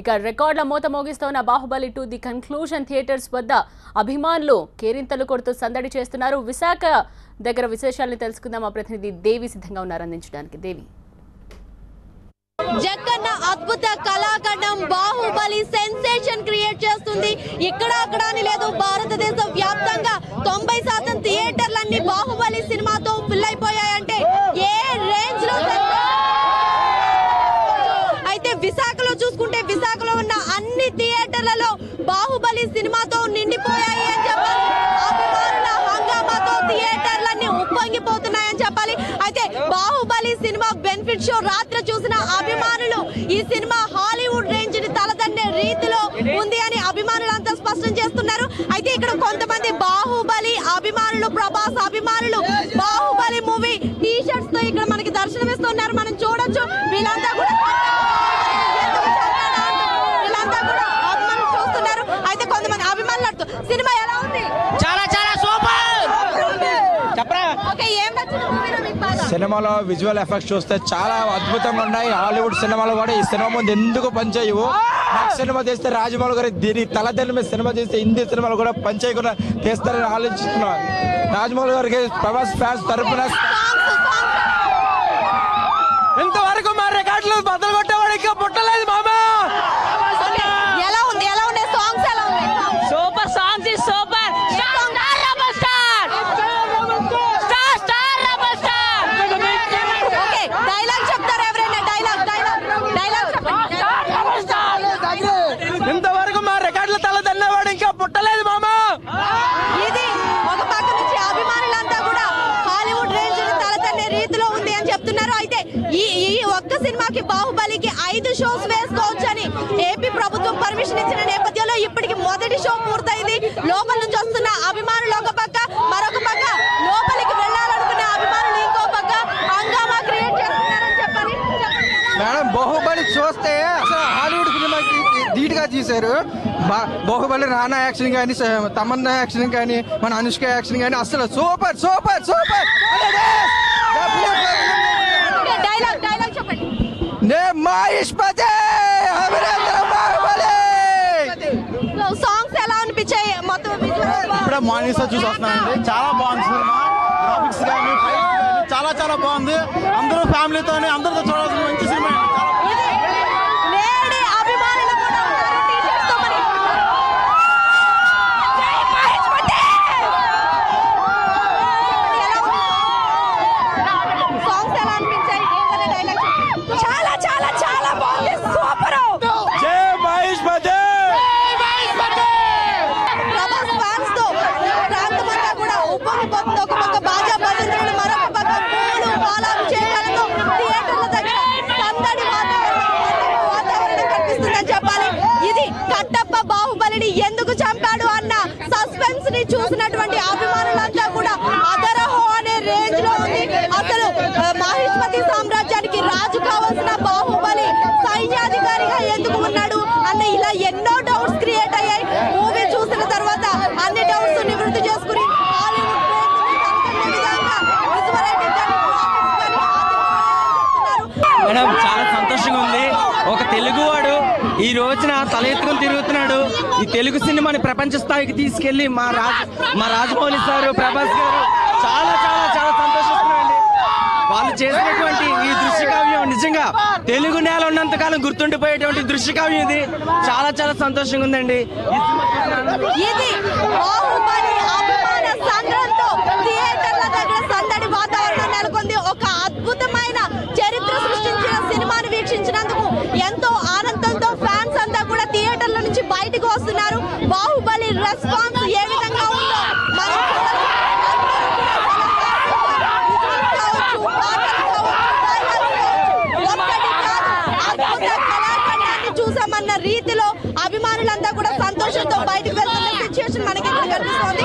ఇక రికార్డుల మోత మోగిస్తున్న బాహుబలి 2 ది కన్క్లూజన్ థియేటర్స్ వద్ద అభిమానులు కేరింతలు కొడుతూ సందడి చేస్తున్నారు. విశాఖ దగ్గర విశేషాలను తెలుసుకుందాం. మా ప్రతినిధి దేవి సిద్ధంగా ఉన్నారు అందించడానికి. దేవి, జక్కన్న అద్భుత కళాఖండం బాహుబలి సెన్సేషన్ క్రియేట్ చేస్తుంది. ఇక్కడ అక్కడ అని లేదు, భారతదేశ వ్యాప్తంగా 90% థియేటర్లన్నీ బాహుబలి సినిమాతో ఫిల్ అయిపోయాయంటే ఏ రేంజ్ లో. అయితే విశాఖలో చూసుకుంటే విశాఖలో ఉన్న అన్ని థియేటర్లలో బాహుబలి సినిమాతో నిండిపోయాయి అని చెప్పాలి. అభిమానుల హంగామాతో థియేటర్లన్నీ ఉప్పొంగిపోతున్నాయని చెప్పాలి. అయితే బాహుబలి సినిమా బెనిఫిట్ షో రాత్రి చూసిన అభిమానులు ఈ సినిమా హాలీవుడ్ రేంజ్ ని తలదన్నే రీతిలో ఉంది అని అభిమానులంతా స్పష్టం చేస్తున్నారు. అయితే ఇక్కడ కొంతమంది బాహుబలి అభిమానులు, ప్రభాస్ అభిమానులు బాహుబలి మూవీ టీ షర్ట్స్ తో ఇక్కడ మనకి దర్శనమిస్తున్నారు. మనం చూడొచ్చు. వీళ్ళంతా కూడా చూస్తున్నారు. అయితే కొంతమంది అభిమానులు సినిమా ఎలా ఉంది? చాలా చాలా సూపర్. చెప్పరా? ఓకే, ఏం నచ్చింది మూవీలో మీకు బాగా? సినిమాలో విజువల్ ఎఫెక్ట్స్ చూస్తే చాలా అద్భుతంగా ఉన్నాయి. హాలీవుడ్ సినిమాలో కూడా ఈ సినిమా ముందు ఎందుకు పనిచేయవు? నాకు సినిమా తీస్తే రాజమౌళి గారు దీని తలదెల్ల మీద సినిమా తీస్తే హిందీ సినిమాలు కూడా పనిచేయకుండా తీస్తారని ఆలోచిస్తున్నాను. రాజమౌళి గారికి ప్రభాస్ ఫ్యాన్స్ తరఫున ఇంతవరకు మా రికార్డులు బద్దలు కొట్టేవాడు ఇంకా పుట్టలేదు మామా. ఎలా ఉంది? ఎలా ఉన్నాయి సాంగ్స్? ఎలా ఉన్నాయి? Super songs is super. Okay, dialogue చెప్తారా ఎవరైనా? డైలాగ్ ఇంతవరకు మా రికార్డులు తలదన్నవాడు ఇంకా పుట్టలేదు మామా. ఇది ఒక పక్క నుంచి అభిమానులంతా కూడా హాలీవుడ్ రేంజ్ ని తలదన్నే రీతిలో ఉంది అని చెప్తున్నారు. అయితే ఈ ఒక్క సినిమాకి బాహుబలికి 5 షోస్ వేసుకోవచ్చని ఏపీ ప్రభుత్వం పర్మిషన్ ఇచ్చిన నేపథ్యంలో ఇప్పటికి మొదటి షో పూర్తయింది. లోపల నుంచి వస్తున్న అభిమానులు ఒక పక్క, మరొక పక్క లోపలికి వెళ్ళాలనుకునే అభిమానులు ఇంకో పక్క హంగామా క్రియేట్ చేస్తున్నారని చెప్పాలి. మేడం, బాహుబలి చూస్తే అసలు హాలీవుడ్ సినిమాకి ధీటుగా తీశారు. బాహుబలి రానా యాక్షన్ కానీ, తమన్నా యాక్షన్ కానీ, మన అనుష్క యాక్షన్ కానీ అసలు సూపర్ సూపర్ సూపర్. డైలాగ్ చెప్పండి. సాంగ్స్ ఎలా అనిపించాయి? మొత్తం ఇప్పుడే మార్నింగ్ షో చూసి వస్తున్నానండి. చాలా బాగుంది సినిమా. గ్రాఫిక్స్ కానీ చాలా చాలా బాగుంది. అందరూ ఫ్యామిలీతో అందరితో చూడాల్సిన మంచి సినిమా. లేడీ అభిమానులు కూడా ఉన్నారు టీ-షర్ట్స్ తో. మరి సాంగ్స్ ఎలా అనిపించాయి? డైలాగ్ చాలా చాలా చాలా బాగుంది. సూపర్. జై మహేష్ భజే. ప్రభాస్ ఫ్యాన్స్ తో ప్రాంతమంతా కూడా ఉప్పొంగిపోతుంది. ఒక పక్క బాజా భజనలు, మరొక పక్క పూలు పాలాభిషేకాలతో థియేటర్ల దగ్గర సందడి వాతావరణం కనిపిస్తుందని చెప్పాలి. ఇది కట్టప్ప బాహుబలిని ఎందుకు చంపాడు అన్న సస్పెన్స్ ని చూసినటువంటి అభిమానులంతా కూడా అదరహో అనే రేంజ్ లో ఉంది. అసలు మహిష్మతి సామ్రాజ్యానికి రాజు కావాల్సిన బాహుబలి సైన్యాధికారిగా ఎందుకు ఉన్నాడు అన్న ఇలా ఎన్నో డౌట్స్ క్రియేట్ అయ్యాయి. మూవీ చూసిన తర్వాత అన్ని డౌట్స్ నివృత్తి చేసుకుని హాలీవుడ్ మేడం, చాలా సంతోషంగా ఉంది. ఒక తెలుగువాడు ఈ రోజున తల ఎత్తుకుని తిరుగుతున్నాడు. ఈ తెలుగు సినిమాని ప్రపంచ స్థాయికి తీసుకెళ్లి మా రాజమౌళి సార్, ప్రభాస్ గారు చాలా చాలా చాలా సంతోషిస్తున్నారండి. వాళ్ళు చేసినటువంటి ఈ దృశ్యకావ్యం నిజంగా తెలుగు నేల ఉన్నంతకాలం గుర్తుండిపోయేటువంటి దృశ్యకావ్యం. ఇది చాలా చాలా సంతోషంగా ఉందండి. ఇది బాహుబలి అభిమాన సంద్రంతో థియేటర్ల దగ్గర సందడి వాతావరణం నెలకొంది. ఒక అద్భుతమైన చరిత్ర సృష్టించిన సినిమాను వీక్షించినందుకు ఎంతో ఆనందంతో ఫ్యాన్స్ అంతా కూడా థియేటర్ల నుంచి బయటకు వస్తున్నారు. బాహుబలి రెస్పాన్స్ ఏ విధంగా ఉందో మనం చూసామన్న రీతిలో అభిమానులంతా కూడా సంతోషంతో బయటకు వెళ్తున్న సిచ్యువేషన్ మనకి ఇక్కడ కనిపిస్తోంది.